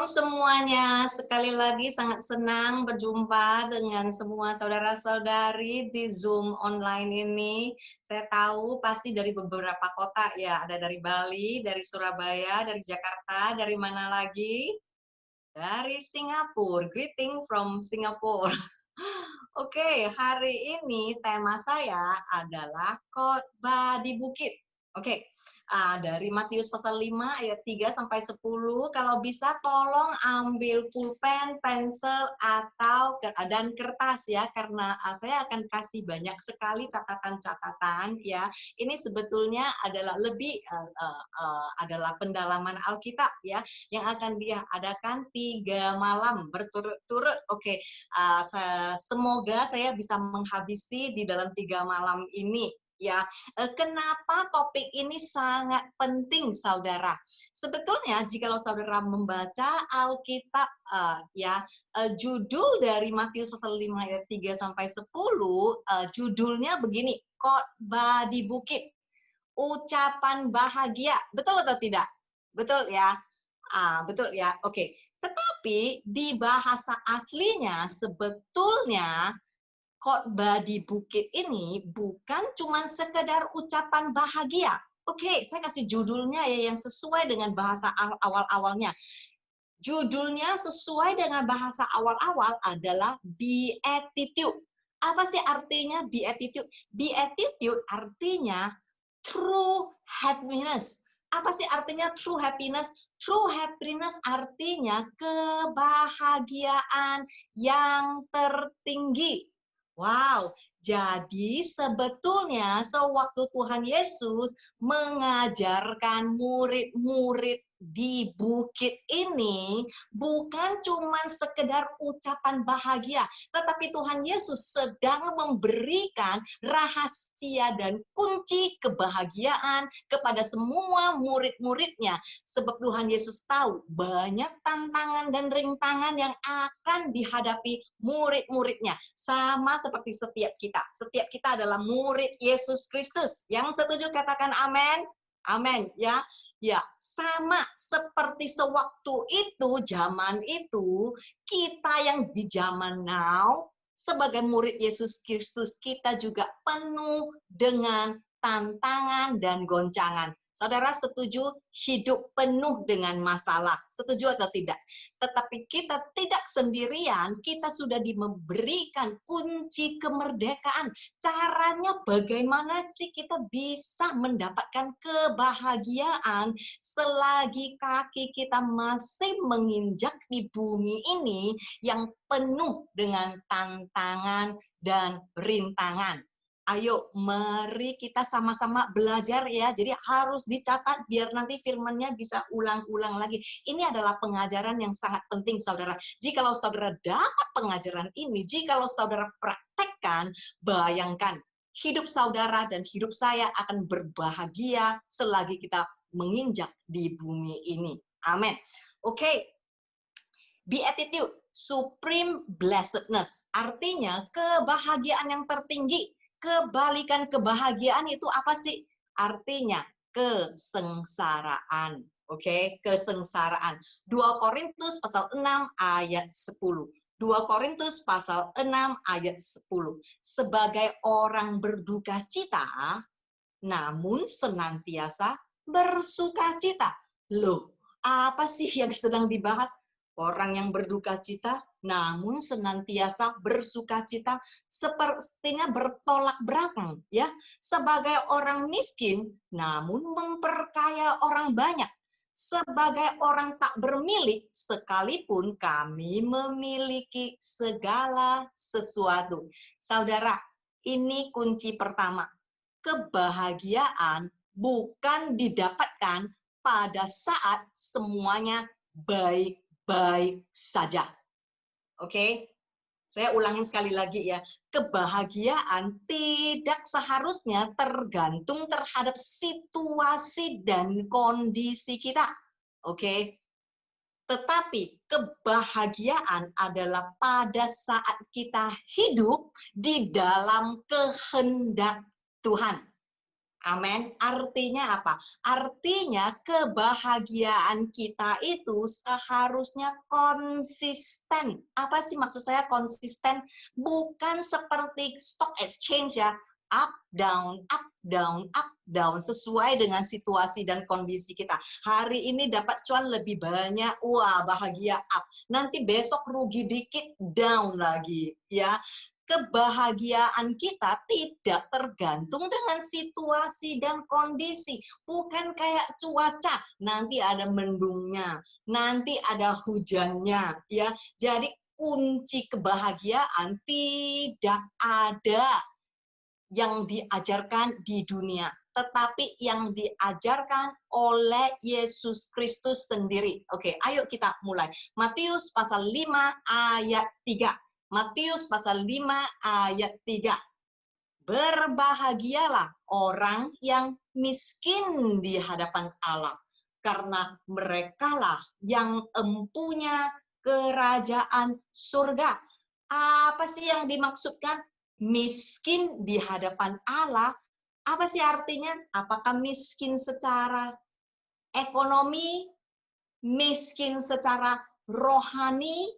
Shalom semuanya, sekali lagi sangat senang berjumpa dengan semua saudara-saudari di Zoom online ini. Saya tahu pasti dari beberapa kota ya, ada dari Bali, dari Surabaya, dari Jakarta, dari mana lagi? Dari Singapura, greeting from Singapore. Oke, hari ini tema saya adalah khotbah di bukit. Oke, dari Matius pasal 5 ayat 3 sampai 10, kalau bisa tolong ambil pulpen, pensel, dan kertas ya, karena saya akan kasih banyak sekali catatan-catatan ya. Ini sebetulnya adalah adalah pendalaman Alkitab ya, yang akan dia adakan 3 malam berturut-turut. Oke, semoga saya bisa menghabisi di dalam 3 malam ini. Ya, kenapa topik ini sangat penting, saudara? Sebetulnya, jikalau saudara membaca Alkitab, judul dari Matius pasal 5 ayat 3 sampai 10, judulnya begini, khotbah di bukit, ucapan bahagia. Betul atau tidak? Betul ya? Betul ya. Oke. Tetapi di bahasa aslinya sebetulnya khotbah di bukit ini bukan cuma sekedar ucapan bahagia. Oke, saya kasih judulnya ya yang sesuai dengan bahasa awal-awalnya. Judulnya sesuai dengan bahasa awal-awal adalah beatitude. Apa sih artinya beatitude? Beatitude artinya true happiness. Apa sih artinya true happiness? True happiness artinya kebahagiaan yang tertinggi. Wow, jadi sebetulnya sewaktu Tuhan Yesus mengajarkan murid-murid di bukit ini bukan cuma sekedar ucapan bahagia, tetapi Tuhan Yesus sedang memberikan rahasia dan kunci kebahagiaan kepada semua murid-muridnya. Sebab Tuhan Yesus tahu banyak tantangan dan rintangan yang akan dihadapi murid-muridnya. Sama seperti setiap kita. Setiap kita adalah murid Yesus Kristus. Yang setuju katakan amin. Amin ya. Ya, sama seperti sewaktu itu, zaman itu, kita yang di zaman now, sebagai murid Yesus Kristus, kita juga penuh dengan tantangan dan goncangan. Saudara setuju hidup penuh dengan masalah? Setuju atau tidak? Tetapi kita tidak sendirian, kita sudah diberikan kunci kemerdekaan. Caranya bagaimana sih kita bisa mendapatkan kebahagiaan selagi kaki kita masih menginjak di bumi ini yang penuh dengan tantangan dan rintangan. Ayo, mari kita sama-sama belajar ya. Jadi harus dicatat biar nanti firman-nya bisa ulang-ulang lagi. Ini adalah pengajaran yang sangat penting, saudara. Jikalau saudara dapat pengajaran ini, jikalau saudara praktekkan, bayangkan hidup saudara dan hidup saya akan berbahagia selagi kita menginjak di bumi ini. Amin. Oke. Beatitude, supreme blessedness. Artinya kebahagiaan yang tertinggi. Kebalikan kebahagiaan itu apa sih? Artinya kesengsaraan. Oke, kesengsaraan. 2 Korintus pasal 6 ayat 10. 2 Korintus pasal 6 ayat 10. Sebagai orang berduka cita, namun senantiasa bersuka cita. Loh, apa sih yang sedang dibahas? Orang yang berduka cita, namun senantiasa bersuka cita, sepertinya bertolak belakang, ya. Sebagai orang miskin, namun memperkaya orang banyak. Sebagai orang tak bermilik, sekalipun kami memiliki segala sesuatu. Saudara, ini kunci pertama. Kebahagiaan bukan didapatkan pada saat semuanya baik-baik saja. Oke? Saya ulangin sekali lagi ya. Kebahagiaan tidak seharusnya tergantung terhadap situasi dan kondisi kita. Oke? Tetapi kebahagiaan adalah pada saat kita hidup di dalam kehendak Tuhan. Amin. Artinya apa? Artinya kebahagiaan kita itu seharusnya konsisten. Apa sih maksud saya konsisten? Bukan seperti stock exchange ya. Up, down, up, down, up, down. Sesuai dengan situasi dan kondisi kita. Hari ini dapat cuan lebih banyak, wah bahagia up. Nanti besok rugi dikit, down lagi. Ya, kebahagiaan kita tidak tergantung dengan situasi dan kondisi. Bukan kayak cuaca, nanti ada mendungnya, nanti ada hujannya, ya. Jadi kunci kebahagiaan tidak ada yang diajarkan di dunia, tetapi yang diajarkan oleh Yesus Kristus sendiri. Oke, ayo kita mulai. Matius pasal 5 ayat 3. Matius pasal 5 ayat 3. Berbahagialah orang yang miskin di hadapan Allah, karena merekalah yang empunya kerajaan surga. Apa sih yang dimaksudkan? Miskin di hadapan Allah, apa sih artinya? Apakah miskin secara ekonomi, miskin secara rohani,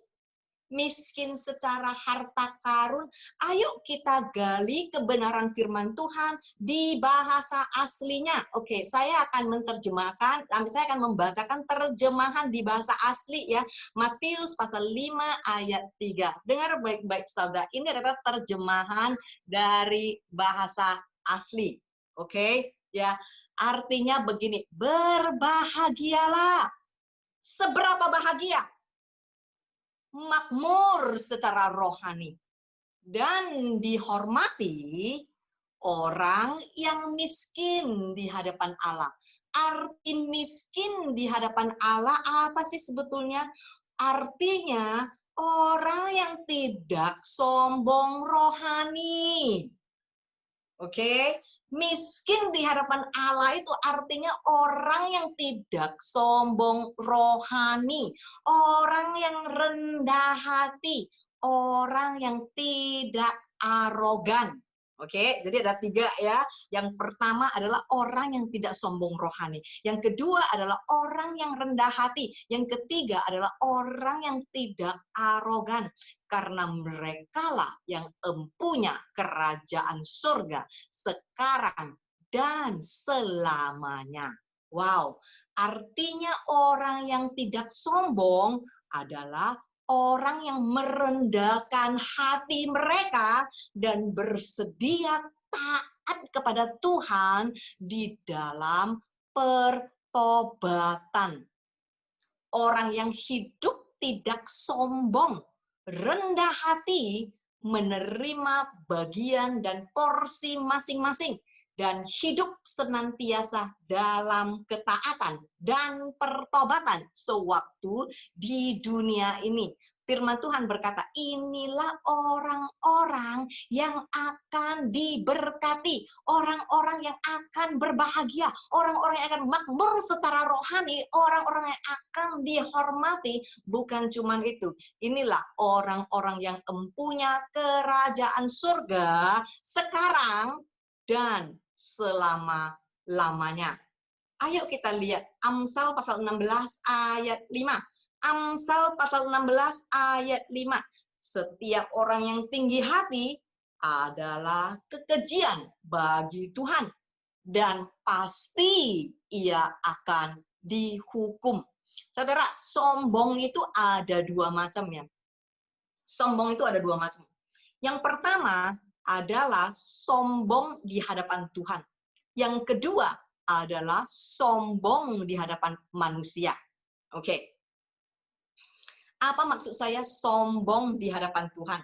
miskin secara harta karun? Ayo kita gali kebenaran firman Tuhan di bahasa aslinya. Oke, saya akan menerjemahkan, saya akan membacakan terjemahan di bahasa asli ya. Matius pasal 5 ayat 3. Dengar baik-baik saudara, ini adalah terjemahan dari bahasa asli. Oke, ya. Artinya begini, berbahagialah. Seberapa bahagia? Makmur secara rohani, dan dihormati orang yang miskin di hadapan Allah. Arti miskin di hadapan Allah apa sih sebetulnya? Artinya orang yang tidak sombong rohani. Oke, miskin di hadapan Allah itu artinya orang yang tidak sombong rohani, orang yang rendah hati, orang yang tidak arogan. Oke, jadi ada 3 ya. Yang pertama adalah orang yang tidak sombong rohani. Yang kedua adalah orang yang rendah hati. Yang ketiga adalah orang yang tidak arogan. Karena merekalah yang empunya kerajaan surga sekarang dan selamanya. Wow, artinya orang yang tidak sombong adalah orang yang merendahkan hati mereka dan bersedia taat kepada Tuhan di dalam pertobatan. Orang yang hidup tidak sombong, rendah hati, menerima bagian dan porsi masing-masing, dan hidup senantiasa dalam ketaatan dan pertobatan sewaktu di dunia ini. Firman Tuhan berkata, inilah orang-orang yang akan diberkati, orang-orang yang akan berbahagia, orang-orang yang akan makmur secara rohani, orang-orang yang akan dihormati. Bukan cuma itu, inilah orang-orang yang empunya kerajaan surga sekarang dan selama-lamanya. Ayo kita lihat Amsal pasal 16 ayat 5. Amsal pasal 16 ayat 5. Setiap orang yang tinggi hati adalah kekejian bagi Tuhan, dan pasti ia akan dihukum. Saudara, sombong itu ada 2 macam ya. Sombong itu ada 2 macam. Yang pertama adalah sombong di hadapan Tuhan. Yang kedua adalah sombong di hadapan manusia. Oke. Apa maksud saya sombong di hadapan Tuhan?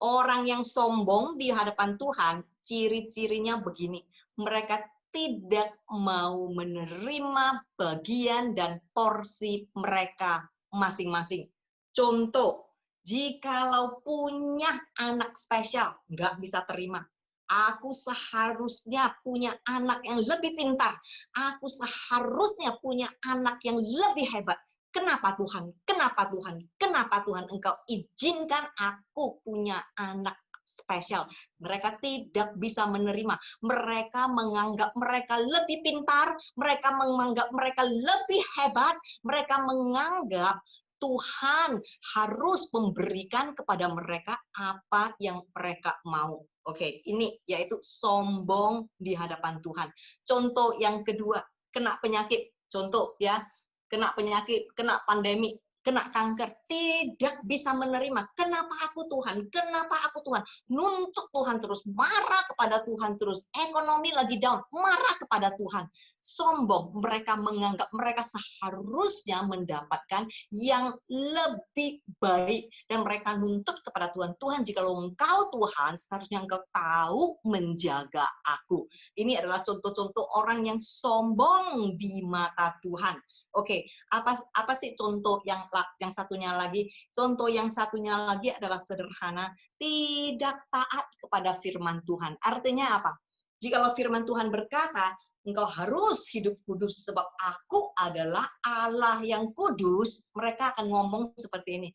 Orang yang sombong di hadapan Tuhan, ciri-cirinya begini. Mereka tidak mau menerima bagian dan porsi mereka masing-masing. Contoh, jikalau punya anak spesial, nggak bisa terima. Aku seharusnya punya anak yang lebih pintar. Aku seharusnya punya anak yang lebih hebat. Kenapa Tuhan? Kenapa Tuhan? Kenapa Tuhan Engkau izinkan aku punya anak spesial. Mereka tidak bisa menerima. Mereka menganggap mereka lebih pintar, mereka menganggap mereka lebih hebat, mereka menganggap Tuhan harus memberikan kepada mereka apa yang mereka mau. Oke, ini yaitu sombong di hadapan Tuhan. Contoh yang kedua, kena penyakit. Contoh ya, kena penyakit, kena pandemi, kena kanker, tidak bisa menerima. Kenapa aku Tuhan? Kenapa aku Tuhan? Nuntut Tuhan terus, marah kepada Tuhan terus. Ekonomi lagi down, marah kepada Tuhan. Sombong, mereka menganggap mereka seharusnya mendapatkan yang lebih baik. Dan mereka nuntut kepada Tuhan. Tuhan, jika Engkau Tuhan, seharusnya Engkau tahu menjaga aku. Ini adalah contoh-contoh orang yang sombong di mata Tuhan. Oke, apa sih contoh yang satunya lagi? Contoh yang satunya lagi adalah sederhana, tidak taat kepada firman Tuhan. Artinya apa? Jikalau firman Tuhan berkata, engkau harus hidup kudus sebab aku adalah Allah yang kudus, mereka akan ngomong seperti ini.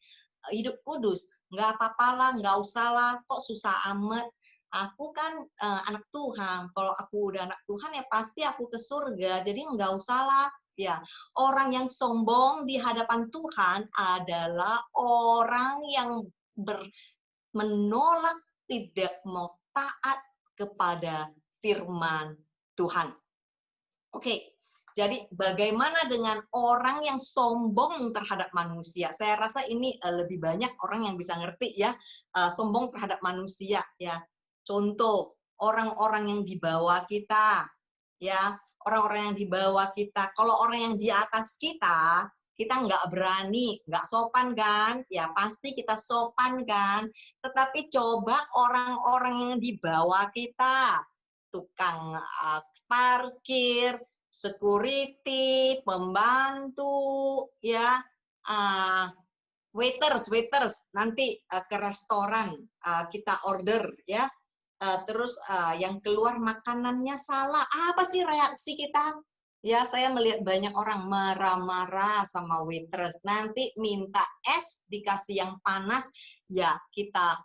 Hidup kudus, nggak apa-apalah, nggak usahlah, kok susah amat. Aku kan anak Tuhan, kalau aku udah anak Tuhan ya pasti aku ke surga, jadi nggak usahlah. Ya, orang yang sombong di hadapan Tuhan adalah orang yang menolak, tidak mau taat kepada firman Tuhan. Oke, jadi bagaimana dengan orang yang sombong terhadap manusia? Saya rasa ini lebih banyak orang yang bisa ngerti ya, sombong terhadap manusia ya. Contoh, orang-orang yang di bawah kita, ya, orang-orang yang di bawah kita. Kalau orang yang di atas kita nggak berani, nggak sopan kan? Ya pasti kita sopan kan? Tetapi coba orang-orang yang di bawah kita, tukang parkir, security, pembantu, ya, waiters, nanti ke restoran kita order, ya. Terus yang keluar makanannya salah. Apa sih reaksi kita? Ya, saya melihat banyak orang marah-marah sama waitress. Nanti minta es dikasih yang panas, ya kita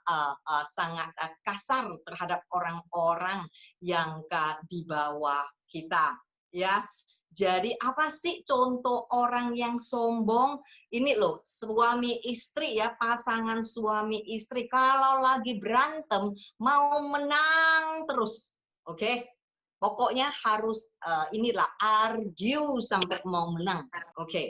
sangat kasar terhadap orang-orang yang di bawah kita. Ya, jadi apa sih contoh orang yang sombong? Ini loh, suami istri ya, pasangan suami istri kalau lagi berantem mau menang terus, oke? Pokoknya harus inilah argue sampai mau menang, oke?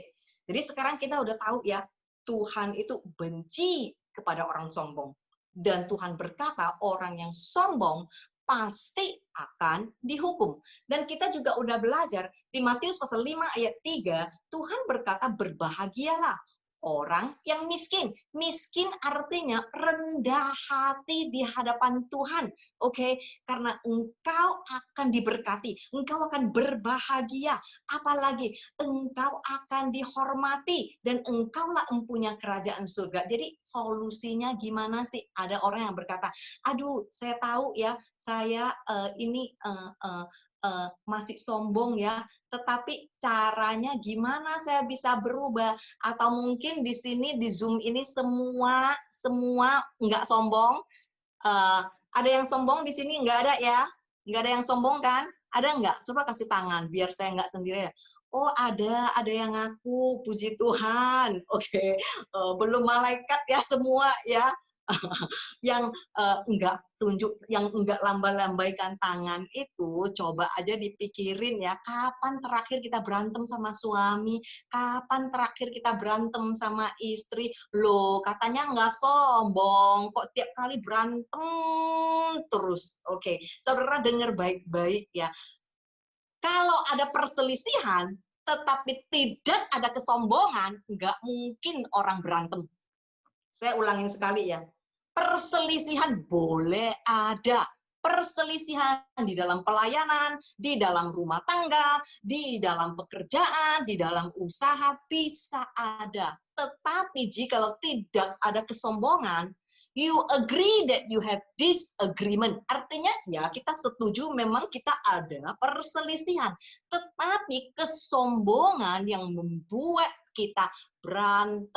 Jadi sekarang kita udah tahu ya, Tuhan itu benci kepada orang sombong, dan Tuhan berkata orang yang sombong pasti akan dihukum. Dan kita juga udah belajar di Matius pasal 5 ayat 3, Tuhan berkata berbahagialah orang yang miskin. Miskin artinya rendah hati di hadapan Tuhan. Oke, karena engkau akan diberkati, engkau akan berbahagia, apalagi engkau akan dihormati dan engkaulah empunya kerajaan surga. Jadi solusinya gimana sih? Ada orang yang berkata, aduh saya tahu ya, saya ini masih sombong ya, tetapi caranya gimana saya bisa berubah? Atau mungkin di sini di Zoom ini semua nggak sombong. Ada yang sombong di sini? Nggak ada ya? Nggak ada yang sombong kan? Ada nggak? Coba kasih tangan biar saya nggak sendiri. Oh ada yang ngaku, puji Tuhan. Oke, belum malaikat ya semua ya. Yang enggak tunjuk, yang enggak lamba-lambaikan tangan itu, coba aja dipikirin ya, kapan terakhir kita berantem sama suami, kapan terakhir kita berantem sama istri, loh katanya nggak sombong, kok tiap kali berantem terus. Oke, saudara dengar baik-baik ya, kalau ada perselisihan, tetapi tidak ada kesombongan, nggak mungkin orang berantem. Saya ulangin sekali ya, perselisihan boleh ada. Perselisihan di dalam pelayanan, di dalam rumah tangga, di dalam pekerjaan, di dalam usaha bisa ada. Tetapi jika tidak ada kesombongan, you agree that you have disagreement. Artinya ya kita setuju memang kita ada perselisihan. Tetapi kesombongan yang membuat kita berantem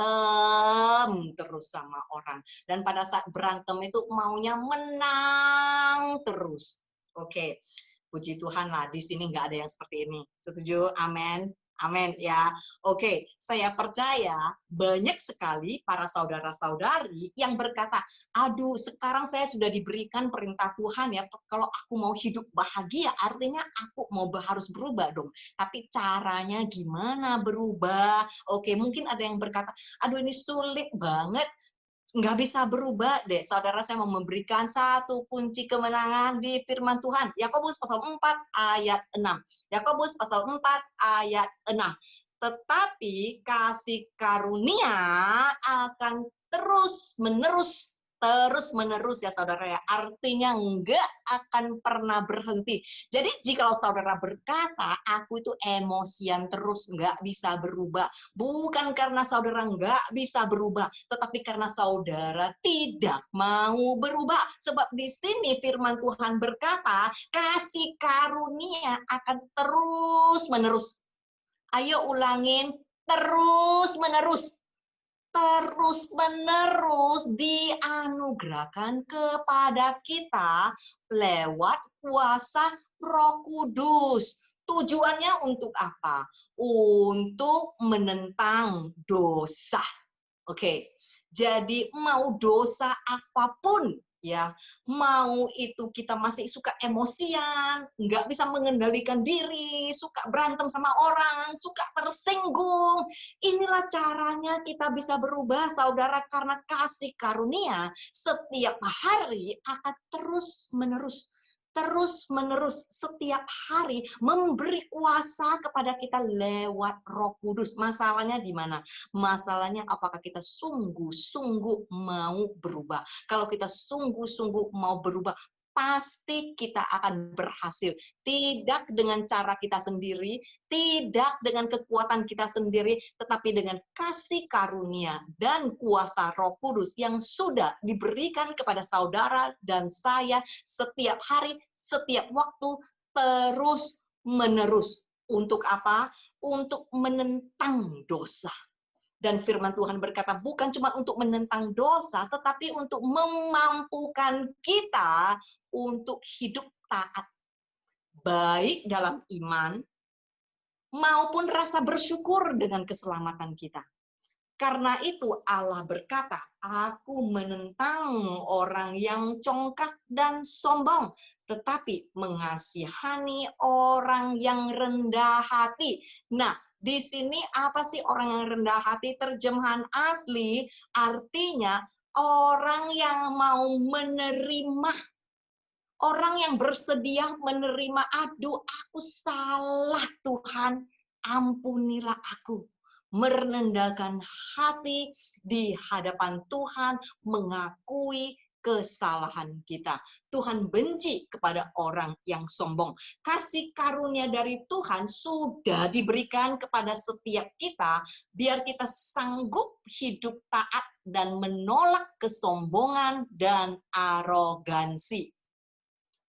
terus sama orang. Dan pada saat berantem itu maunya menang terus. Oke, puji Tuhan lah, di sini nggak ada yang seperti ini. Setuju? Amin. Amin ya. Oke, saya percaya banyak sekali para saudara-saudari yang berkata, aduh sekarang saya sudah diberikan perintah Tuhan ya, kalau aku mau hidup bahagia artinya aku mau harus berubah dong. Tapi caranya gimana berubah? Oke, mungkin ada yang berkata, aduh ini sulit banget. Nggak bisa berubah deh. Saudara, saya mau memberikan satu kunci kemenangan di firman Tuhan. Yakobus pasal 4 ayat 6. Yakobus pasal 4 ayat 6. Tetapi kasih karunia akan terus menerus ya saudara ya. Artinya nggak akan pernah berhenti. Jadi jika saudara berkata, aku itu emosian terus, nggak bisa berubah. Bukan karena saudara nggak bisa berubah, tetapi karena saudara tidak mau berubah. Sebab di sini firman Tuhan berkata, kasih karunia akan terus menerus. Ayo ulangin, terus menerus dianugerahkan kepada kita lewat kuasa Roh Kudus. Tujuannya untuk apa? Untuk menentang dosa. Oke. Jadi mau dosa apapun ya, mau itu kita masih suka emosian, nggak bisa mengendalikan diri, suka berantem sama orang, suka tersinggung. Inilah caranya kita bisa berubah, saudara, karena kasih karunia setiap hari akan terus menerus setiap hari memberi kuasa kepada kita lewat Roh Kudus. Masalahnya di mana? Masalahnya apakah kita sungguh-sungguh mau berubah. Kalau kita sungguh-sungguh mau berubah, pasti kita akan berhasil. Tidak dengan cara kita sendiri, tidak dengan kekuatan kita sendiri, tetapi dengan kasih karunia dan kuasa Roh Kudus yang sudah diberikan kepada saudara dan saya setiap hari, setiap waktu, terus menerus. Untuk apa? Untuk menentang dosa. Dan firman Tuhan berkata, bukan cuma untuk menentang dosa, tetapi untuk memampukan kita untuk hidup taat. Baik dalam iman, maupun rasa bersyukur dengan keselamatan kita. Karena itu Allah berkata, aku menentang orang yang congkak dan sombong, tetapi mengasihani orang yang rendah hati. Nah, di sini apa sih orang yang rendah hati? Terjemahan asli artinya orang yang mau menerima, orang yang bersedia menerima. Aduh, aku salah Tuhan, ampunilah aku. Merendahkan hati di hadapan Tuhan, mengakui kesalahan kita. Tuhan benci kepada orang yang sombong. Kasih karunia dari Tuhan sudah diberikan kepada setiap kita, biar kita sanggup hidup taat dan menolak kesombongan dan arogansi.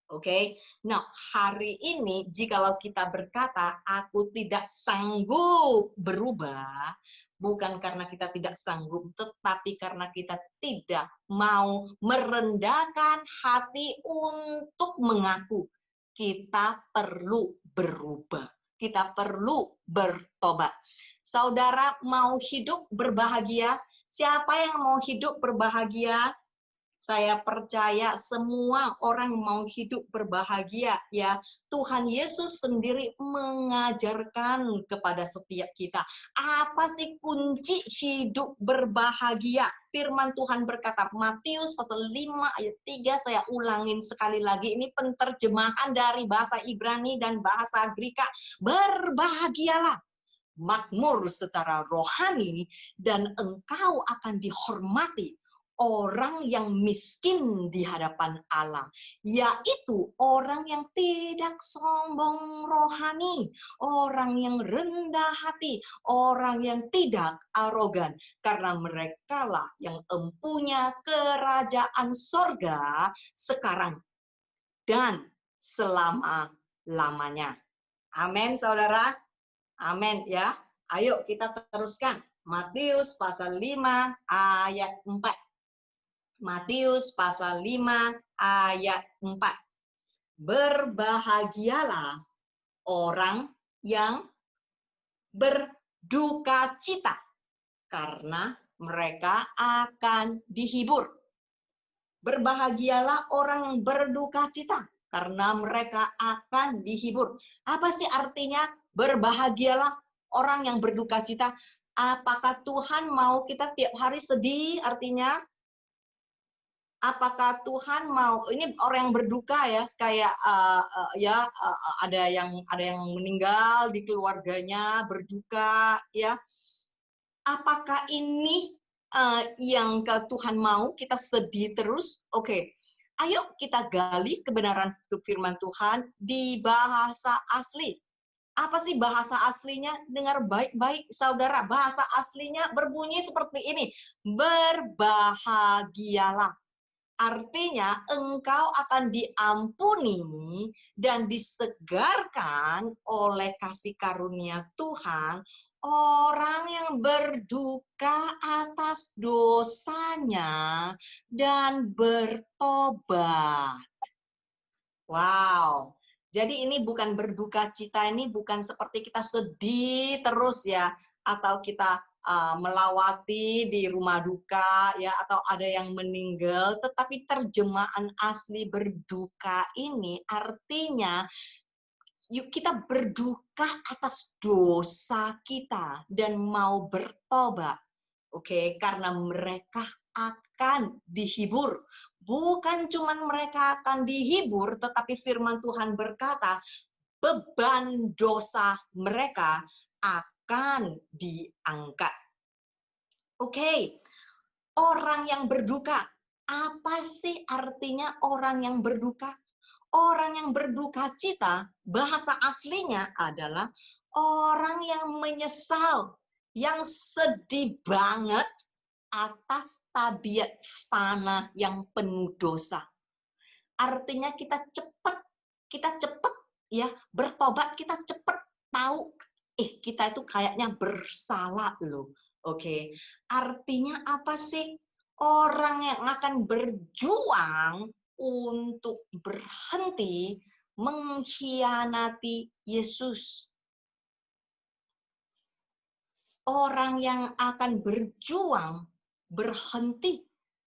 Oke, nah hari ini jikalau kita berkata aku tidak sanggup berubah, bukan karena kita tidak sanggup, tetapi karena kita tidak mau merendahkan hati untuk mengaku kita perlu berubah, kita perlu bertobat. Saudara mau hidup berbahagia? Siapa yang mau hidup berbahagia? Saya percaya semua orang mau hidup berbahagia ya. Tuhan Yesus sendiri mengajarkan kepada setiap kita. Apa sih kunci hidup berbahagia? Firman Tuhan berkata, Matius pasal 5 ayat 3, saya ulangin sekali lagi. Ini penterjemahan dari bahasa Ibrani dan bahasa Greka. Berbahagialah, makmur secara rohani, dan engkau akan dihormati orang yang miskin di hadapan Allah, yaitu orang yang tidak sombong rohani, orang yang rendah hati, orang yang tidak arogan, karena merekalah yang empunya kerajaan sorga sekarang dan selama-lamanya. Amin, saudara. Amin ya. Ayo kita teruskan. Matius pasal 5 ayat 4. Matius pasal 5 ayat 4. Berbahagialah orang yang berduka cita, karena mereka akan dihibur. Berbahagialah orang yang berduka cita, karena mereka akan dihibur. Apa sih artinya berbahagialah orang yang berduka cita? Apakah Tuhan mau kita tiap hari sedih? Artinya, apakah Tuhan mau, ini orang yang berduka ya, kayak ada yang meninggal di keluarganya, berduka ya. Apakah ini yang Tuhan mau kita sedih terus? Oke. Ayo kita gali kebenaran firman Tuhan di bahasa asli. Apa sih bahasa aslinya? Dengar baik-baik saudara. Bahasa aslinya berbunyi seperti ini. Berbahagialah. Artinya engkau akan diampuni dan disegarkan oleh kasih karunia Tuhan orang yang berduka atas dosanya dan bertobat. Wow. Jadi ini bukan berduka cita, ini bukan seperti kita sedih terus ya, atau kita melawati di rumah duka ya, atau ada yang meninggal, tetapi terjemahan asli berduka ini artinya yuk kita berduka atas dosa kita dan mau bertobat. Oke, karena mereka akan dihibur. Bukan cuma mereka akan dihibur, tetapi firman Tuhan berkata, beban dosa mereka akan diangkat. Oke, orang yang berduka. Apa sih artinya orang yang berduka? Orang yang berduka cita, bahasa aslinya adalah orang yang menyesal, yang sedih banget atas tabiat fana yang penuh dosa. Artinya kita cepat ya bertobat, kita cepat tahu kita itu kayaknya bersalah loh. Oke. Artinya apa sih? Orang yang akan berjuang untuk berhenti mengkhianati Yesus. Orang yang akan berjuang berhenti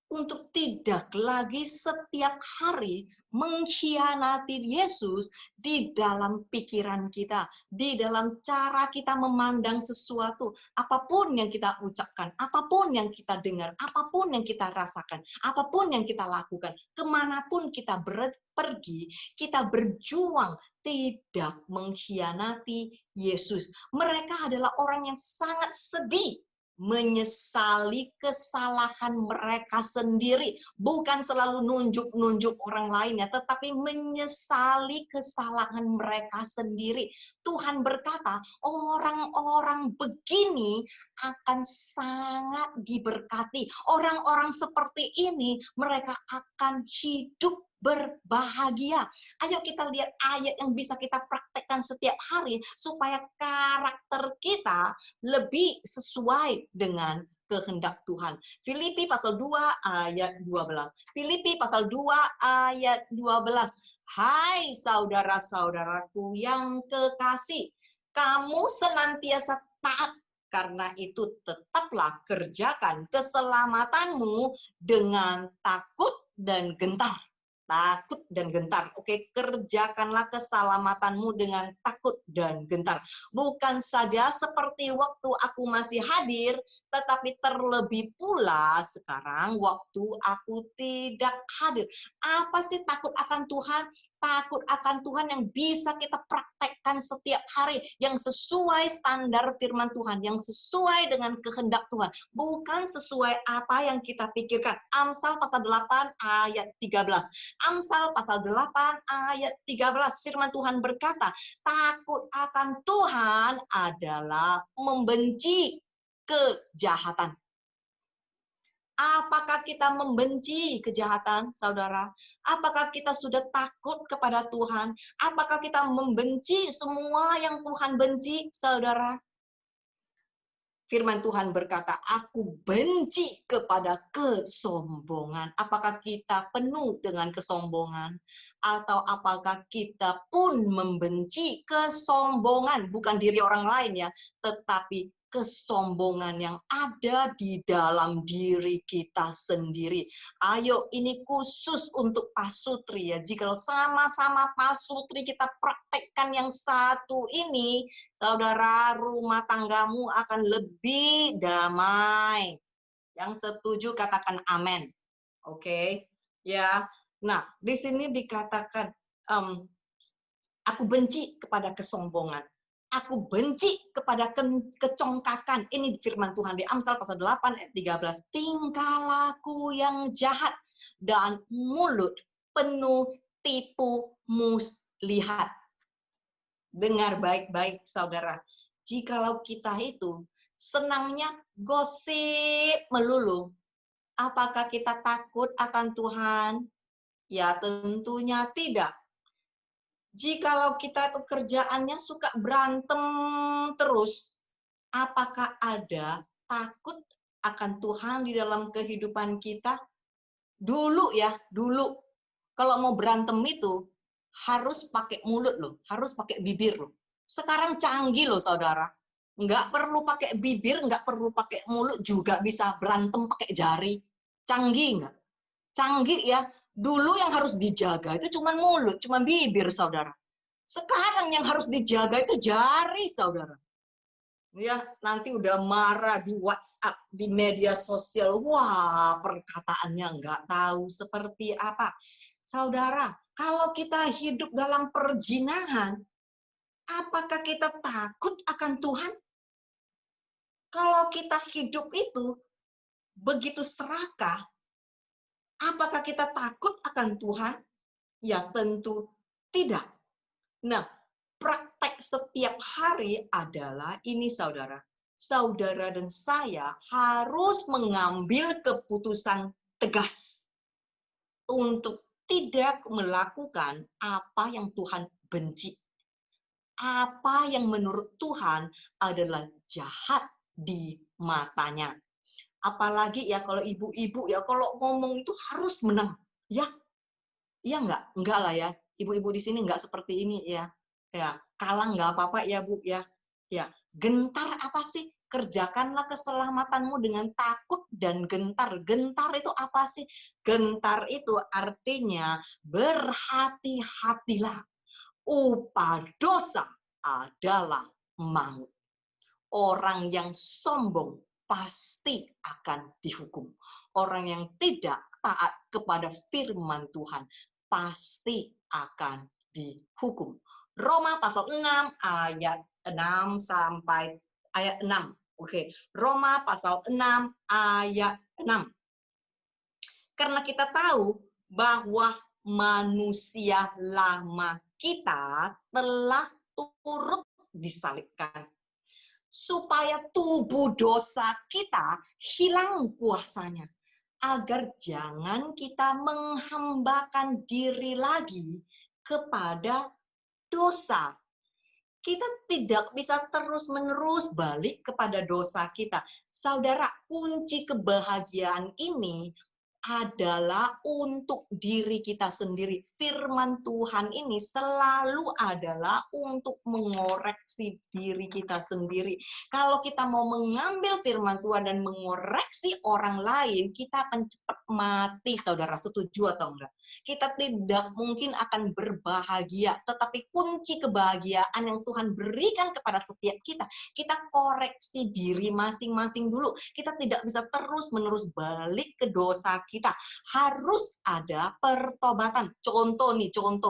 untuk tidak lagi setiap hari mengkhianati Yesus di dalam pikiran kita, di dalam cara kita memandang sesuatu, apapun yang kita ucapkan, apapun yang kita dengar, apapun yang kita rasakan, apapun yang kita lakukan, kemanapun kita pergi, kita berjuang tidak mengkhianati Yesus. Mereka adalah orang yang sangat sedih, menyesali kesalahan mereka sendiri, bukan selalu nunjuk-nunjuk orang lainnya, tetapi menyesali kesalahan mereka sendiri. Tuhan berkata, orang-orang begini akan sangat diberkati. Orang-orang seperti ini, mereka akan hidup berbahagia. Ayo kita lihat ayat yang bisa kita praktekkan setiap hari supaya karakter kita lebih sesuai dengan kehendak Tuhan. Filipi pasal 2 ayat 12. Filipi pasal 2 ayat 12. Hai saudara-saudaraku yang kekasih, kamu senantiasa taat, karena itu tetaplah kerjakan keselamatanmu dengan takut dan gentar. Takut dan gentar. Oke, kerjakanlah keselamatanmu dengan takut dan gentar. Bukan saja seperti waktu aku masih hadir, tetapi terlebih pula sekarang waktu aku tidak hadir. Apa sih takut akan Tuhan? Takut akan Tuhan yang bisa kita praktekkan setiap hari, yang sesuai standar firman Tuhan, yang sesuai dengan kehendak Tuhan, bukan sesuai apa yang kita pikirkan. Amsal pasal 8 ayat 13. Amsal pasal 8 ayat 13, firman Tuhan berkata, takut akan Tuhan adalah membenci kejahatan. Apakah kita membenci kejahatan, saudara? Apakah kita sudah takut kepada Tuhan? Apakah kita membenci semua yang Tuhan benci, saudara? Firman Tuhan berkata, aku benci kepada kesombongan. Apakah kita penuh dengan kesombongan? Atau apakah kita pun membenci kesombongan? Bukan diri orang lain ya, tetapi kesombongan yang ada di dalam diri kita sendiri. Ayo, ini khusus untuk pasutri ya. Jika sama-sama pasutri kita praktekkan yang satu ini, saudara, rumah tanggamu akan lebih damai. Yang setuju katakan amin. Oke, ya. Nah, di sini dikatakan, aku benci kepada kesombongan. Aku benci kepada kecongkakan. Ini firman Tuhan di Amsal pasal 8 ayat 13. Tingkah laku yang jahat dan mulut penuh tipu muslihat. Dengar baik-baik, saudara. Jikalau kita itu senangnya gosip melulu, apakah kita takut akan Tuhan? Ya tentunya tidak. Jikalau kita itu kerjaannya suka berantem terus, apakah ada takut akan Tuhan di dalam kehidupan kita? Dulu ya, dulu. Kalau mau berantem itu, harus pakai mulut loh, harus pakai bibir loh. Sekarang canggih loh saudara. Nggak perlu pakai bibir, nggak perlu pakai mulut, juga bisa berantem pakai jari. Canggih nggak? Canggih ya. Dulu yang harus dijaga itu cuma mulut, cuma bibir saudara. Sekarang yang harus dijaga itu jari saudara. Ya, nanti udah marah di WhatsApp, di media sosial. Wah, perkataannya nggak tahu seperti apa. Saudara, kalau kita hidup dalam perjinahan, apakah kita takut akan Tuhan? Kalau kita hidup itu begitu serakah, apakah kita takut akan Tuhan? Ya tentu tidak. Nah, praktek setiap hari adalah ini saudara. Saudara dan saya harus mengambil keputusan tegas untuk tidak melakukan apa yang Tuhan benci. Apa yang menurut Tuhan adalah jahat di matanya. Apalagi ya kalau ibu-ibu ya, kalau ngomong itu harus menang. Ya, iya enggak? Enggak lah ya. Ibu-ibu di sini enggak seperti ini ya. Ya, kalah enggak apa-apa ya, Bu ya. Ya, gentar apa sih? Kerjakanlah keselamatanmu dengan takut dan gentar. Gentar itu apa sih? Gentar itu artinya berhati-hatilah. Upah dosa adalah maut. Orang yang sombong pasti akan dihukum. Orang yang tidak taat kepada firman Tuhan pasti akan dihukum. Roma pasal 6 ayat 6 sampai ayat 6. Oke, Roma pasal 6 ayat 6. Karena kita tahu bahwa manusia lama kita telah turut disalibkan, supaya tubuh dosa kita hilang kuasanya, agar jangan kita menghambakan diri lagi kepada dosa. Kita tidak bisa terus-menerus balik kepada dosa kita. Saudara, kunci kebahagiaan ini adalah untuk diri kita sendiri. Firman Tuhan ini selalu adalah untuk mengoreksi diri kita sendiri. Kalau kita mau mengambil firman Tuhan dan mengoreksi orang lain, kita akan cepat mati, saudara. Setuju atau enggak? Kita tidak mungkin akan berbahagia, tetapi kunci kebahagiaan yang Tuhan berikan kepada setiap kita, kita koreksi diri masing-masing dulu. Kita tidak bisa terus-menerus balik ke dosa kita. Harus ada pertobatan. Contoh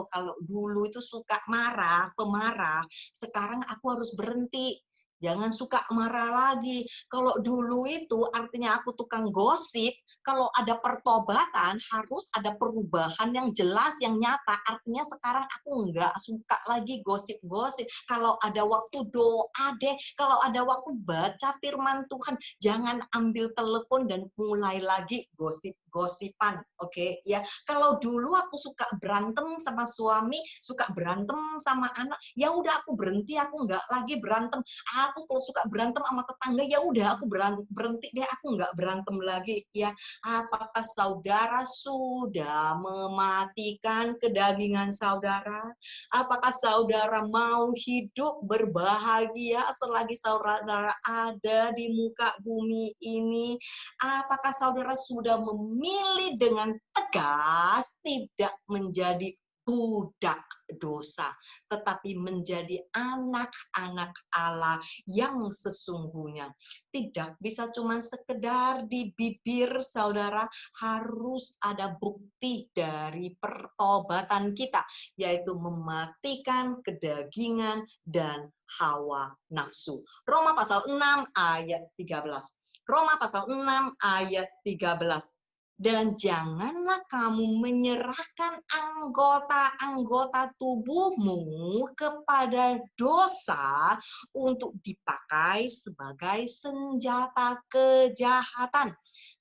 kalau dulu itu suka marah, pemarah, sekarang aku harus berhenti. Jangan suka marah lagi. Kalau dulu itu artinya aku tukang gosip, kalau ada pertobatan harus ada perubahan yang jelas, yang nyata. Artinya sekarang aku nggak suka lagi gosip-gosip. Kalau ada waktu doa deh, kalau ada waktu baca firman Tuhan, jangan ambil telepon dan mulai lagi gosip gosipan, oke, ya. Kalau dulu aku suka berantem sama suami, suka berantem sama anak, ya udah aku berhenti, aku nggak lagi berantem. Aku kalau suka berantem sama tetangga, ya udah aku berhenti deh, aku nggak berantem lagi, ya. Apakah saudara sudah mematikan kedagingan saudara? Apakah saudara mau hidup berbahagia selagi saudara ada di muka bumi ini? Apakah saudara sudah memilih dengan tegas tidak menjadi budak dosa, tetapi menjadi anak-anak Allah yang sesungguhnya? Tidak bisa cuma sekedar di bibir, saudara, harus ada bukti dari pertobatan kita, yaitu mematikan kedagingan dan hawa nafsu. Roma pasal 6 ayat 13. Roma pasal 6 ayat 13. Dan janganlah kamu menyerahkan anggota-anggota tubuhmu kepada dosa untuk dipakai sebagai senjata kejahatan.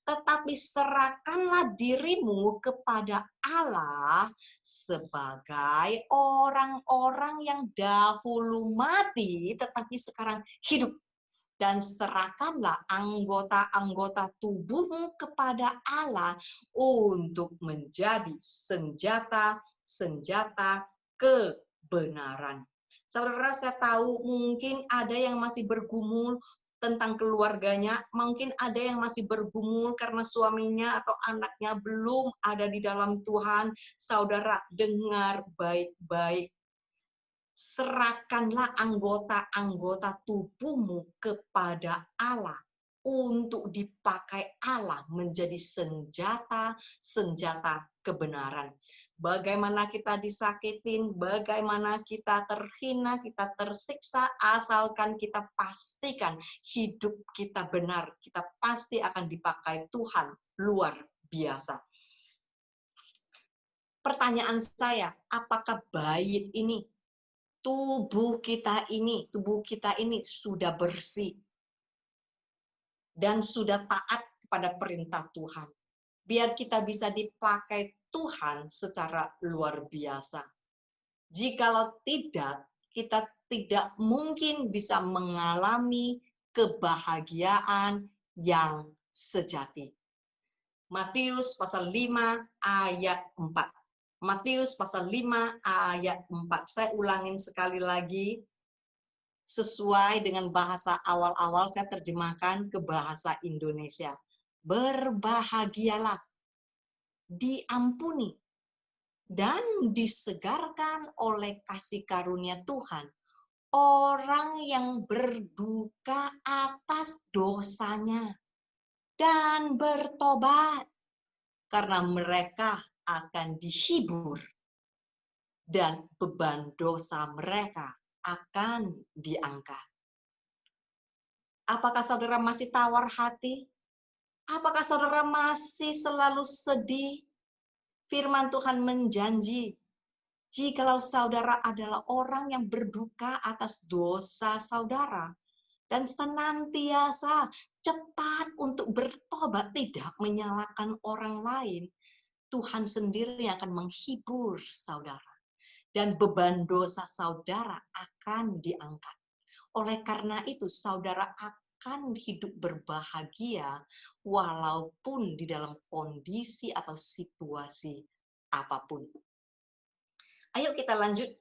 Tetapi serahkanlah dirimu kepada Allah sebagai orang-orang yang dahulu mati, tetapi sekarang hidup. Dan serahkanlah anggota-anggota tubuhmu kepada Allah untuk menjadi senjata-senjata kebenaran. Saudara, saya tahu mungkin ada yang masih bergumul tentang keluarganya, mungkin ada yang masih bergumul karena suaminya atau anaknya belum ada di dalam Tuhan. Saudara, dengar baik-baik. Serahkanlah anggota-anggota tubuhmu kepada Allah untuk dipakai Allah menjadi senjata-senjata kebenaran. Bagaimana kita disakitin, bagaimana kita terhina, kita tersiksa, asalkan kita pastikan hidup kita benar, kita pasti akan dipakai Tuhan luar biasa. Pertanyaan saya, apakah bait ini, tubuh kita ini sudah bersih dan sudah taat kepada perintah Tuhan, biar kita bisa dipakai Tuhan secara luar biasa. Jikalau tidak, kita tidak mungkin bisa mengalami kebahagiaan yang sejati. Matius pasal 5 ayat 4. Matius pasal 5 ayat 4. Saya ulangin sekali lagi. Sesuai dengan bahasa awal-awal, saya terjemahkan ke bahasa Indonesia. Berbahagialah, diampuni, dan disegarkan oleh kasih karunia Tuhan orang yang berduka atas dosanya dan bertobat, karena mereka akan dihibur dan beban dosa mereka akan diangkat. Apakah saudara masih tawar hati? Apakah saudara masih selalu sedih? Firman Tuhan menjanji, jikalau saudara adalah orang yang berduka atas dosa saudara dan senantiasa cepat untuk bertobat, tidak menyalahkan orang lain, Tuhan sendiri akan menghibur saudara. Dan beban dosa saudara akan diangkat. Oleh karena itu, saudara akan hidup berbahagia walaupun di dalam kondisi atau situasi apapun. Ayo kita lanjut.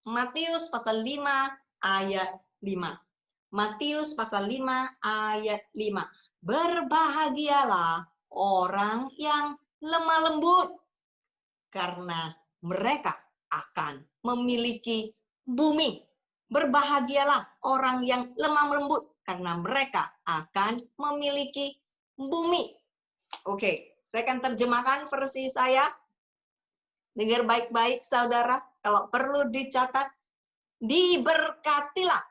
Matius pasal 5 ayat 5. Matius pasal 5 ayat 5. Berbahagialah orang yang lemah lembut, karena mereka akan memiliki bumi. Berbahagialah orang yang lemah lembut, karena mereka akan memiliki bumi. Oke, saya akan terjemahkan versi saya. Dengar baik-baik, saudara. Kalau perlu dicatat, diberkatilah,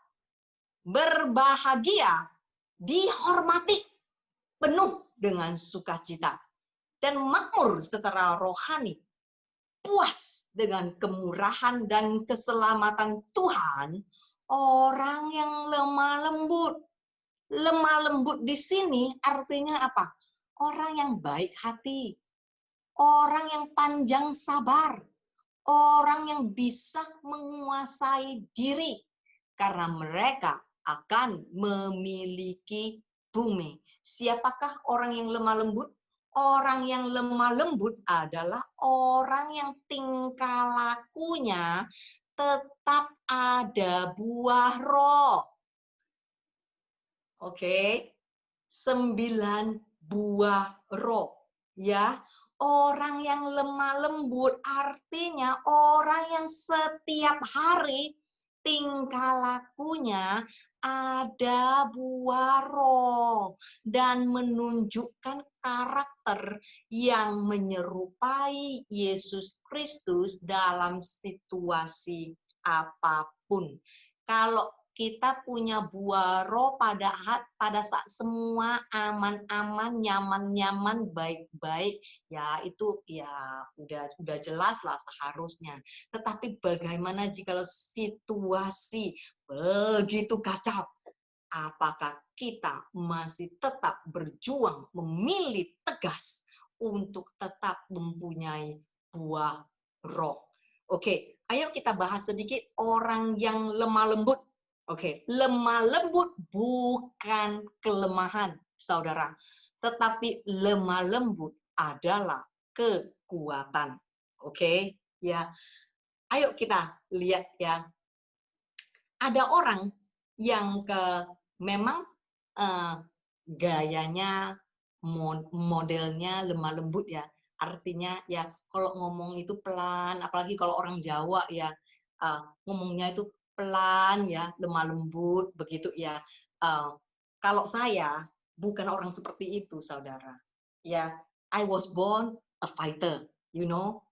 berbahagia, dihormati, penuh dengan sukacita, dan makmur secara rohani, puas dengan kemurahan dan keselamatan Tuhan, orang yang lemah lembut. Lemah lembut di sini artinya apa? Orang yang baik hati, orang yang panjang sabar, orang yang bisa menguasai diri, karena mereka akan memiliki bumi. Siapakah orang yang lemah lembut? Orang yang lemah lembut adalah orang yang tingkah lakunya tetap ada buah roh. Oke, 9 buah roh. Ya, orang yang lemah lembut artinya orang yang setiap hari tingkah lakunya ada buah roh dan menunjukkan karakter yang menyerupai Yesus Kristus dalam situasi apapun. Kalau kita punya buah roh pada saat semua aman-aman, nyaman-nyaman, baik-baik, ya itu ya udah jelas lah seharusnya. Tetapi bagaimana jika situasi begitu kacau? Apakah kita masih tetap berjuang, memilih tegas untuk tetap mempunyai buah roh? Oke, ayo kita bahas sedikit orang yang lemah lembut. Oke, lemah lembut bukan kelemahan, saudara. Tetapi lemah lembut adalah kekuatan. Oke, ya. Ayo kita lihat ya. Ada orang yang memang gayanya, modelnya lemah lembut ya. Artinya ya kalau ngomong itu pelan, apalagi kalau orang Jawa ya, ngomongnya itu pelan ya, lemah lembut begitu ya. Kalau saya bukan orang seperti itu, saudara. Ya, I was born a fighter, you know.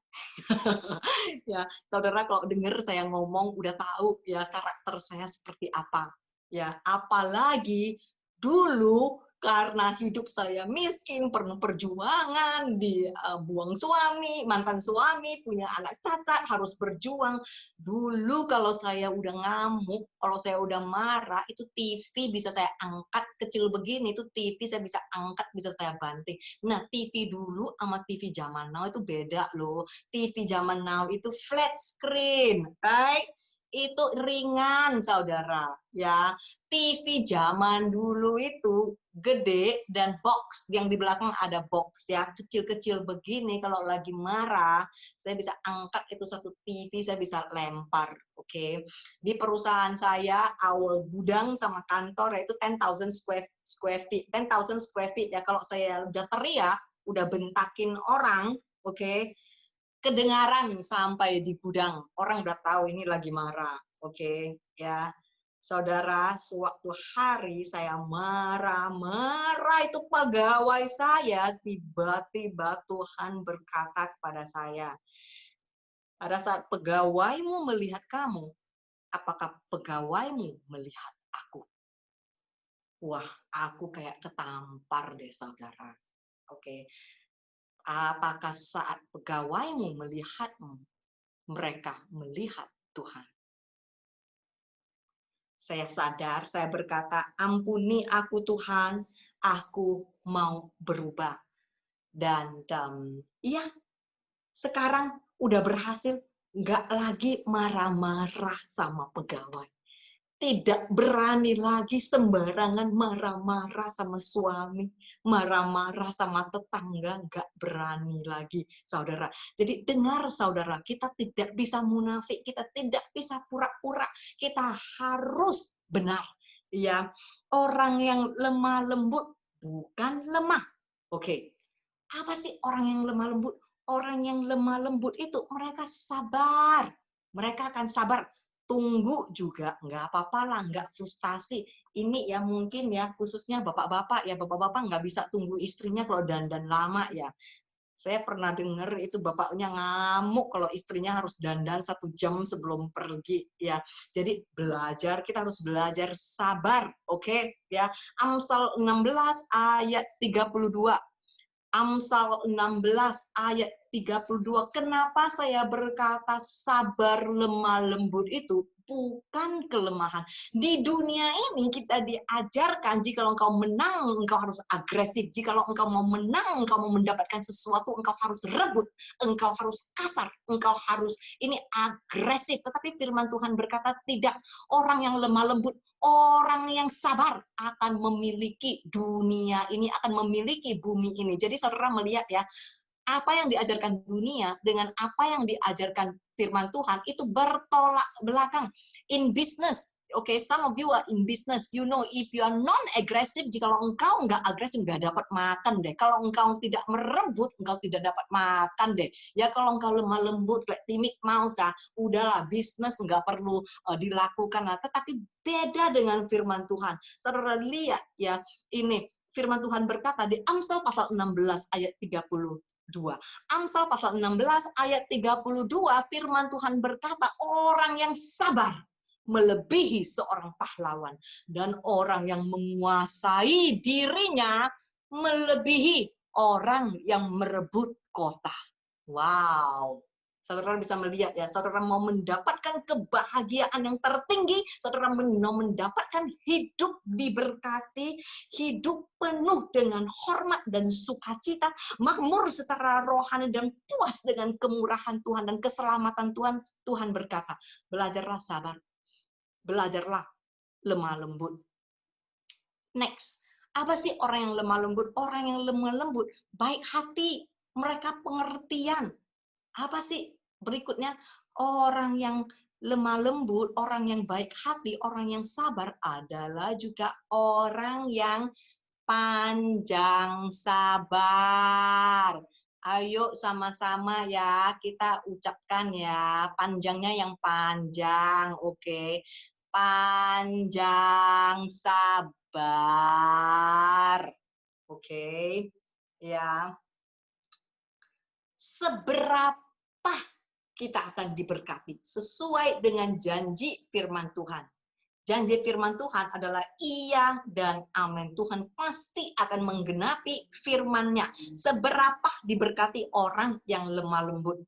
Ya, saudara kalau dengar saya ngomong udah tahu ya karakter saya seperti apa. Ya, apalagi dulu karena hidup saya miskin, penuh perjuangan, dibuang suami, mantan suami, punya anak cacat, harus berjuang. Dulu kalau saya udah ngamuk, kalau saya udah marah, itu TV bisa saya angkat kecil begini, itu TV saya bisa angkat, bisa saya banting. Nah, TV dulu sama TV zaman now itu beda loh. TV zaman now itu flat screen, right? Itu ringan, saudara. Ya, TV zaman dulu itu gede dan box yang di belakang ada box ya, kecil-kecil begini. Kalau lagi marah, saya bisa angkat itu satu TV, saya bisa lempar. Oke. Di perusahaan saya, our gudang sama kantor yaitu 10,000 square feet. 10,000 square feet ya, kalau saya udah teriak, udah bentakin orang, oke, kedengaran sampai di gudang. Orang udah tahu ini lagi marah. Oke, ya. Saudara, sewaktu hari saya marah itu pegawai saya, tiba-tiba Tuhan berkata kepada saya, pada saat pegawaimu melihat kamu, apakah pegawaimu melihat aku? Wah, aku kayak ketampar deh, saudara. Oke. Apakah saat pegawaimu melihatmu, mereka melihat Tuhan? Saya sadar, saya berkata, ampuni aku Tuhan, aku mau berubah. Dan iya, sekarang udah berhasil, nggak lagi marah-marah sama pegawai. Tidak berani lagi sembarangan marah-marah sama suami, marah-marah sama tetangga, nggak berani lagi, saudara. Jadi dengar, saudara, kita tidak bisa munafik, kita tidak bisa pura-pura, kita harus benar. Ya, orang yang lemah lembut bukan lemah. Oke, apa sih orang yang lemah lembut? Orang yang lemah lembut itu mereka sabar, mereka akan sabar. Tunggu juga, nggak apa-apa lah, nggak frustasi. Ini ya mungkin ya, khususnya bapak-bapak ya, bapak-bapak nggak bisa tunggu istrinya kalau dandan lama ya. Saya pernah dengar itu bapaknya ngamuk kalau istrinya harus dandan 1 jam sebelum pergi ya. Jadi belajar, kita harus belajar sabar, oke? Ya. Amsal 16 ayat 32. Amsal 16 ayat 32, kenapa saya berkata sabar lemah lembut itu bukan kelemahan. Di dunia ini kita diajarkan jika engkau menang, engkau harus agresif. Jika engkau mau menang, engkau mau mendapatkan sesuatu, engkau harus rebut, engkau harus kasar, engkau harus ini agresif. Tetapi firman Tuhan berkata tidak. Orang yang lemah lembut, orang yang sabar akan memiliki dunia ini, akan memiliki bumi ini. Jadi saudara melihat ya, apa yang diajarkan dunia dengan apa yang diajarkan firman Tuhan itu bertolak belakang. In business, okay, some of you are in business, you know, if you are non-aggressive, jika engkau nggak agresif, nggak dapat makan deh. Kalau engkau tidak merebut, engkau tidak dapat makan deh. Ya kalau engkau lemah lembut, kayak timid mouse, udahlah, bisnis nggak perlu dilakukan. Tetapi beda dengan firman Tuhan. Saudara lihat ya, ini firman Tuhan berkata di Amsal pasal 16 ayat 30. Amsal pasal 16 ayat 32, firman Tuhan berkata, orang yang sabar melebihi seorang pahlawan, dan orang yang menguasai dirinya melebihi orang yang merebut kota. Wow. Saudara bisa melihat ya, saudara mau mendapatkan kebahagiaan yang tertinggi, saudara mau mendapatkan hidup diberkati, hidup penuh dengan hormat dan sukacita, makmur secara rohani dan puas dengan kemurahan Tuhan dan keselamatan Tuhan. Tuhan berkata, belajarlah sabar, belajarlah lemah lembut. Next, apa sih orang yang lemah lembut? Orang yang lemah lembut, baik hati, mereka pengertian. Apa sih berikutnya? Orang yang lemah lembut, orang yang baik hati, orang yang sabar adalah juga orang yang panjang sabar. Ayo sama-sama ya, kita ucapkan ya, panjangnya yang panjang, oke. Panjang sabar. Oke. Ya. Seberapa kita akan diberkati sesuai dengan janji firman Tuhan. Janji firman Tuhan adalah iya dan amin. Tuhan pasti akan menggenapi firman-Nya. Seberapa diberkati orang yang lemah lembut.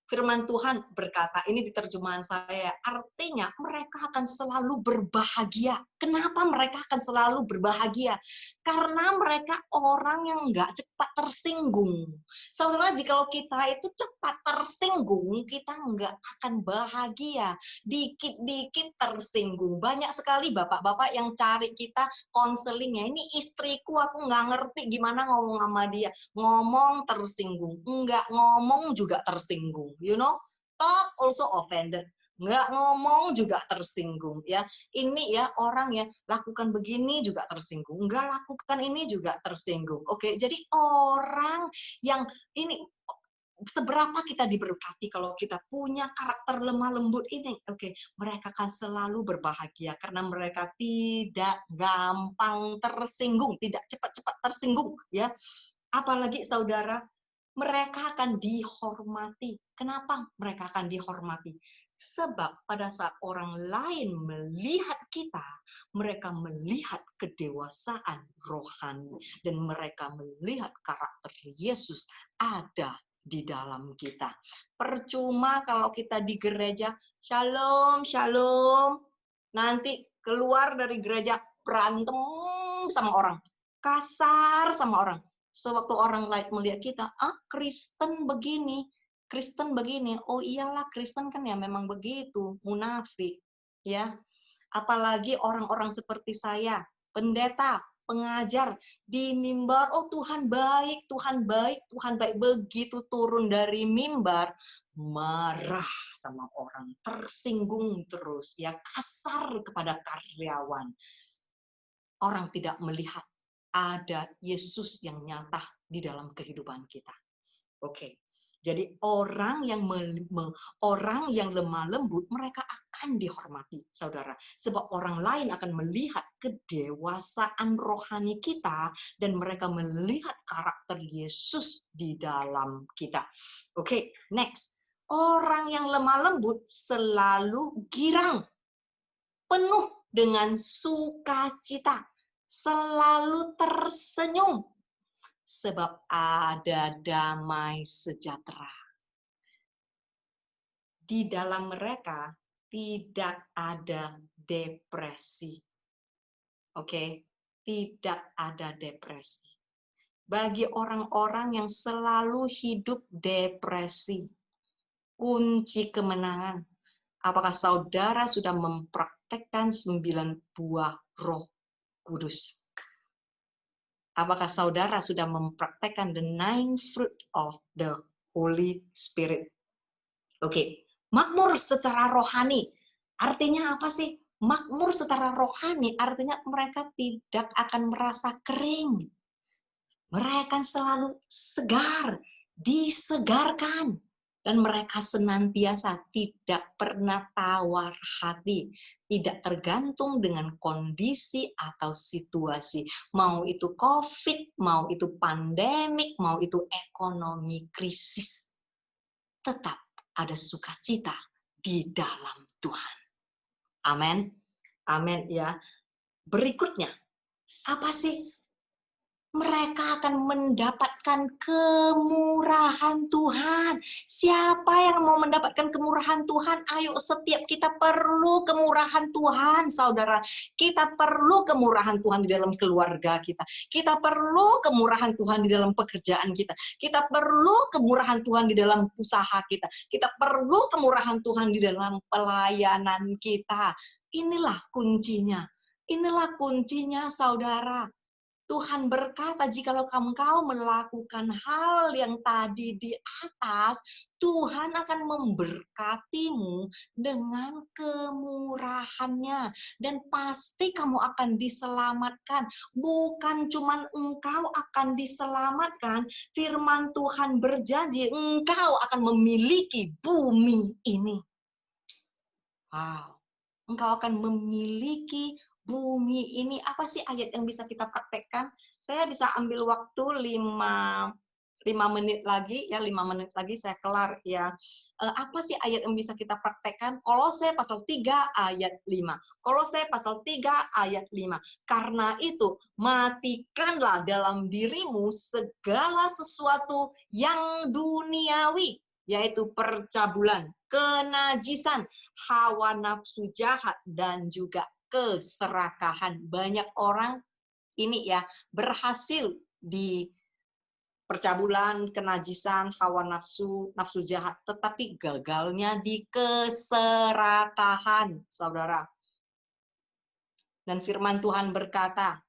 Firman Tuhan berkata, ini di terjemahan saya, artinya mereka akan selalu berbahagia. Kenapa mereka akan selalu berbahagia? Karena mereka orang yang nggak cepat tersinggung. Saudara, jika kita itu cepat tersinggung, kita nggak akan bahagia. Dikit-dikit tersinggung. Banyak sekali bapak-bapak yang cari kita konselingnya. Ini istriku, aku nggak ngerti gimana ngomong sama dia. Ngomong tersinggung. Nggak ngomong juga tersinggung. You know, talk also offended. Nggak ngomong juga tersinggung ya. Ini ya orang ya lakukan begini juga tersinggung. Nggak lakukan ini juga tersinggung. Oke, jadi orang yang ini seberapa kita diberkati kalau kita punya karakter lemah lembut ini. Oke, mereka akan selalu berbahagia karena mereka tidak gampang tersinggung, tidak cepat-cepat tersinggung ya. Apalagi saudara, mereka akan dihormati. Kenapa mereka akan dihormati? Sebab pada saat orang lain melihat kita, mereka melihat kedewasaan rohani dan mereka melihat karakter Yesus ada di dalam kita. Percuma kalau kita di gereja, shalom, shalom, nanti keluar dari gereja berantem sama orang, kasar sama orang. Sewaktu orang lain melihat kita, Kristen begini, Kristen begini. Oh iyalah, Kristen kan ya memang begitu, munafik. Ya, apalagi orang-orang seperti saya, pendeta, pengajar di mimbar, oh Tuhan baik, Tuhan baik, Tuhan baik. Begitu turun dari mimbar, marah sama orang, tersinggung terus, ya kasar kepada karyawan. Orang tidak melihat ada Yesus yang nyata di dalam kehidupan kita. Oke. Jadi orang yang lemah lembut mereka akan dihormati, saudara. Sebab orang lain akan melihat kedewasaan rohani kita dan mereka melihat karakter Yesus di dalam kita. Oke, next. Orang yang lemah lembut selalu girang, penuh dengan sukacita, selalu tersenyum, sebab ada damai sejahtera. Di dalam mereka tidak ada depresi. Oke, tidak ada depresi. Bagi orang-orang yang selalu hidup depresi, kunci kemenangan. Apakah saudara sudah mempraktekkan 9 buah Roh Kudus? Apakah saudara sudah mempraktekkan the 9 fruit of the Holy Spirit? Oke, makmur secara rohani. Artinya apa sih? Makmur secara rohani artinya mereka tidak akan merasa kering. Mereka selalu segar, disegarkan. Dan mereka senantiasa tidak pernah tawar hati. Tidak tergantung dengan kondisi atau situasi. Mau itu COVID, mau itu pandemik, mau itu ekonomi krisis. Tetap ada sukacita di dalam Tuhan. Amin. Amin ya. Berikutnya, apa sih? Mereka akan mendapatkan kemurahan Tuhan. Siapa yang mau mendapatkan kemurahan Tuhan? Ayo, setiap kita perlu kemurahan Tuhan, saudara. Kita perlu kemurahan Tuhan di dalam keluarga kita. Kita perlu kemurahan Tuhan di dalam pekerjaan kita. Kita perlu kemurahan Tuhan di dalam usaha kita. Kita perlu kemurahan Tuhan di dalam pelayanan kita. Inilah kuncinya. Inilah kuncinya, saudara. Tuhan berkata, jikalau engkau melakukan hal yang tadi di atas, Tuhan akan memberkatimu dengan kemurahannya. Dan pasti kamu akan diselamatkan. Bukan cuma engkau akan diselamatkan, firman Tuhan berjanji, engkau akan memiliki bumi ini. Wow, engkau akan memiliki bumi ini. Apa sih ayat yang bisa kita praktekkan? Saya bisa ambil waktu 5 menit lagi, ya 5 menit lagi saya kelar ya. Apa sih ayat yang bisa kita praktekkan? Kolose pasal 3 ayat 5. Kolose pasal 3 ayat 5. Karena itu, matikanlah dalam dirimu segala sesuatu yang duniawi, yaitu percabulan, kenajisan, hawa nafsu jahat, dan juga keserakahan. Banyak orang ini ya berhasil di percabulan, kenajisan, hawa nafsu, nafsu jahat, tetapi gagalnya di keserakahan, saudara. Dan firman Tuhan berkata,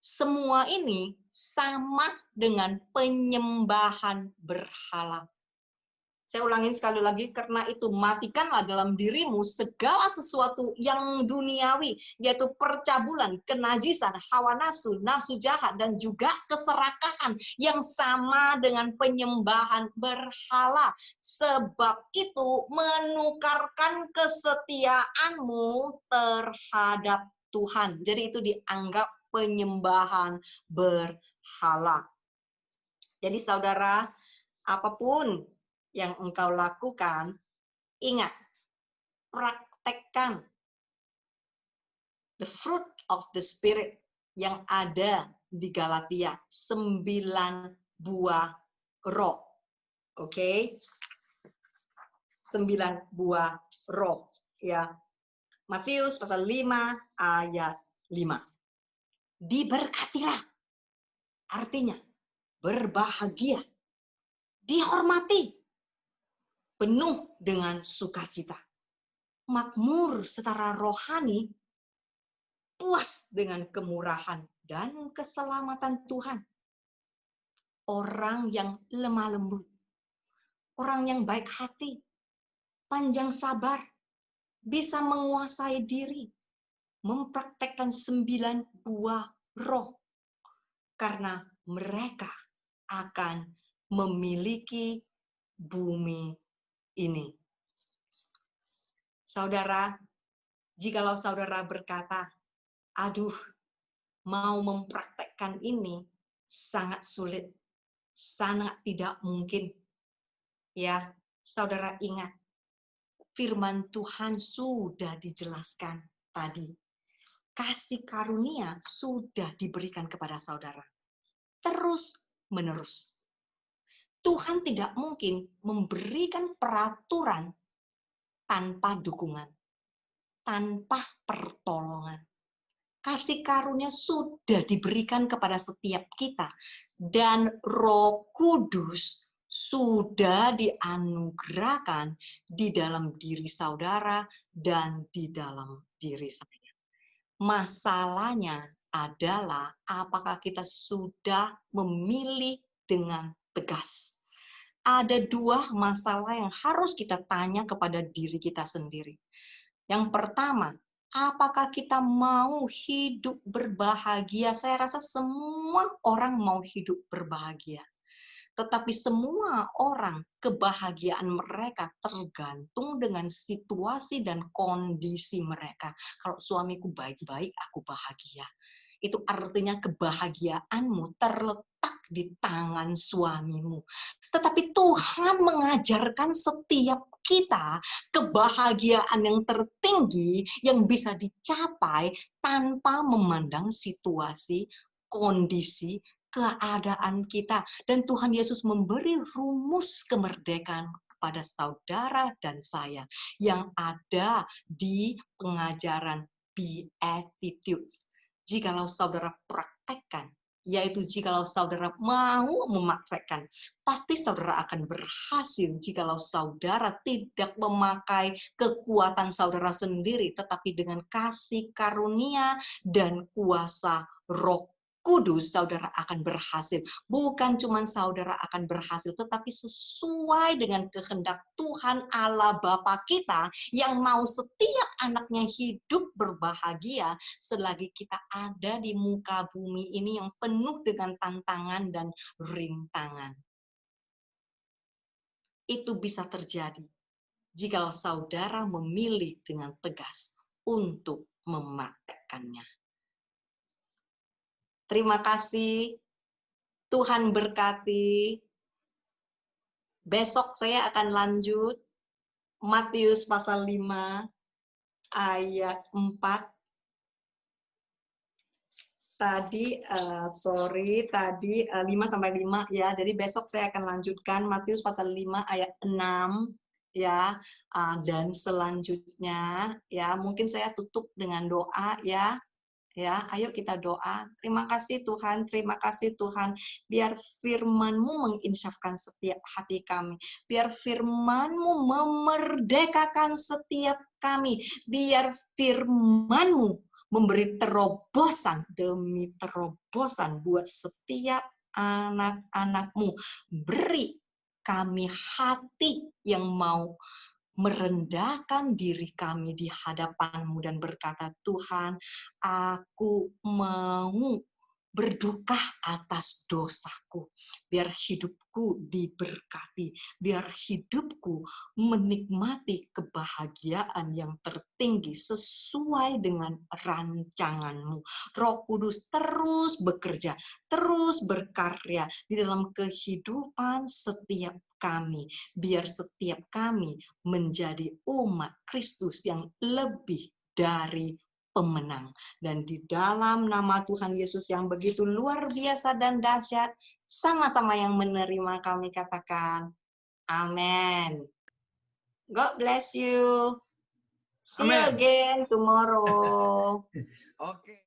semua ini sama dengan penyembahan berhala. Saya ulangin sekali lagi, karena itu matikanlah dalam dirimu segala sesuatu yang duniawi, yaitu percabulan, kenajisan, hawa nafsu, nafsu jahat, dan juga keserakahan yang sama dengan penyembahan berhala. Sebab itu menukarkan kesetiaanmu terhadap Tuhan. Jadi itu dianggap penyembahan berhala. Jadi saudara, apapun yang engkau lakukan, ingat, praktekkan the fruit of the Spirit yang ada di Galatia, 9 buah roh. Oke? 9 buah roh. Ya. Matius pasal 5 ayat 5. Diberkatilah. Artinya, berbahagia. Dihormati. Penuh dengan sukacita. Makmur secara rohani, puas dengan kemurahan dan keselamatan Tuhan. Orang yang lemah lembut, orang yang baik hati, panjang sabar, bisa menguasai diri, mempraktekkan 9 buah roh, karena mereka akan memiliki bumi ini. Saudara, jikalau saudara berkata, aduh, mau mempraktekkan ini sangat sulit, sangat tidak mungkin. Ya, saudara ingat, firman Tuhan sudah dijelaskan tadi. Kasih karunia sudah diberikan kepada saudara. terus-menerus. Tuhan tidak mungkin memberikan peraturan tanpa dukungan, tanpa pertolongan. Kasih karunia sudah diberikan kepada setiap kita, dan Roh Kudus sudah dianugerahkan di dalam diri saudara dan di dalam diri saya. Masalahnya adalah apakah kita sudah memilih dengan tegas. Ada dua masalah yang harus kita tanya kepada diri kita sendiri. Yang pertama, apakah kita mau hidup berbahagia? Saya rasa semua orang mau hidup berbahagia. Tetapi semua orang, kebahagiaan mereka tergantung dengan situasi dan kondisi mereka. Kalau suamiku baik-baik, aku bahagia. Itu artinya kebahagiaanmu terletak di tangan suamimu. Tetapi Tuhan mengajarkan setiap kita kebahagiaan yang tertinggi yang bisa dicapai tanpa memandang situasi, kondisi, keadaan kita. Dan Tuhan Yesus memberi rumus kemerdekaan kepada saudara dan saya yang ada di pengajaran Beatitudes. Jikalau saudara praktekkan, yaitu jikalau saudara mau memaktekkan, pasti saudara akan berhasil. Jikalau saudara tidak memakai kekuatan saudara sendiri, tetapi dengan kasih karunia dan kuasa Roh Kudus, saudara akan berhasil. Bukan cuma saudara akan berhasil, tetapi sesuai dengan kehendak Tuhan Allah Bapa kita yang mau setiap anaknya hidup berbahagia selagi kita ada di muka bumi ini yang penuh dengan tantangan dan rintangan. Itu bisa terjadi jika saudara memilih dengan tegas untuk mempraktekkannya. Terima kasih. Tuhan berkati. Besok saya akan lanjut Matius pasal 5 ayat 4. Tadi 5 sampai 5 ya. Jadi besok saya akan lanjutkan Matius pasal 5 ayat 6 ya. Dan selanjutnya ya, mungkin saya tutup dengan doa ya. Ya, ayo kita doa. Terima kasih Tuhan, terima kasih Tuhan. Biar firman-Mu menginsafkan setiap hati kami. Biar firman-Mu memerdekakan setiap kami. Biar firman-Mu memberi terobosan demi terobosan buat setiap anak-anak-Mu. Beri kami hati yang mau merendahkan diri kami di hadapan-Mu dan berkata, Tuhan, aku mau berduka atas dosaku. Biar hidupku diberkati, biar hidupku menikmati kebahagiaan yang tertinggi sesuai dengan rancangan-Mu. Roh Kudus terus bekerja, terus berkarya di dalam kehidupan setiap kami, biar setiap kami menjadi umat Kristus yang lebih dari pemenang. Dan di dalam nama Tuhan Yesus yang begitu luar biasa dan dahsyat, sama-sama yang menerima kami katakan, amin. God bless you. See you again tomorrow. Oke.